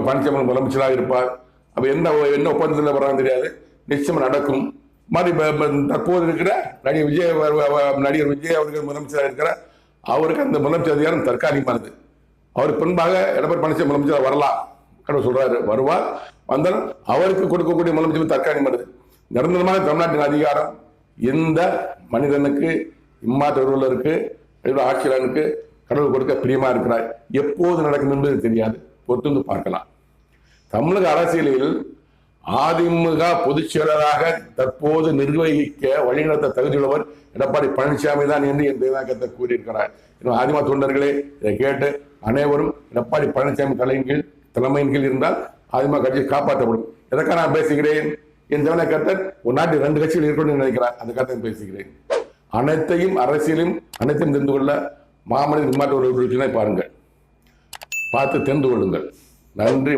பழனிசாமி முதலமைச்சராக இருப்பார். அப்ப என்ன என்ன ஒப்பந்தத்தில் வர்றாங்க தெரியாது, நிச்சயம் நடக்கும். தற்போது இருக்கிற நடிகர் விஜய் அவர்கள் முதலமைச்சராக இருக்கிறார். அவருக்கு அந்த முதலமைச்சர் அதிகாரம் தற்காலிகமானது. அவருக்கு பின்பாக எடப்பாடி பழனிசாமி முதலமைச்சர் வரலாம் சொல்றாரு, வருவார். வந்தாலும் அவருக்கு கொடுக்கக்கூடிய முதலமைச்சர் தற்காலிகமானது. நிரந்தரமான தமிழ்நாட்டின் அதிகாரம் எந்த மனிதனுக்கு இம்மாற்றவர்களுக்கு ஆட்சியாளனுக்கு கடவுள் கொடுக்க பிரியமா இருக்கிறார். எப்போது நடக்கும் என்பது தெரியாது, பொறுத்து பார்க்கலாம். தமிழக அரசியலில் அதிமுக பொதுச் செயலராக தற்போது நிர்வகிக்க வழிநடத்த தகுதியுள்ளவர் எடப்பாடி பழனிசாமி தான் என்று என் தேவாக்கத்தை கூறியிருக்கிறார். அதிமுக தொண்டர்களே, இதை கேட்டு அனைவரும் எடப்பாடி பழனிசாமி தலைமையின் கீழ் இருந்தால் அதிமுக கட்சி காப்பாற்றப்படும். எதற்காக நான் பேசுகிறேன்? என் தேவனாக்கத்தர் ஒரு நாட்டில் 2 கட்சிகள் இருக்கணும்னு நினைக்கிறார். அந்த கருத்தை பேசுகிறேன். அனைத்தையும் அரசியலும் அனைத்தையும் தெரிந்து கொள்ள மாமனித மாற்ற பாருங்கள், பார்த்து தெரிந்து கொள்ளுங்கள். நன்றி.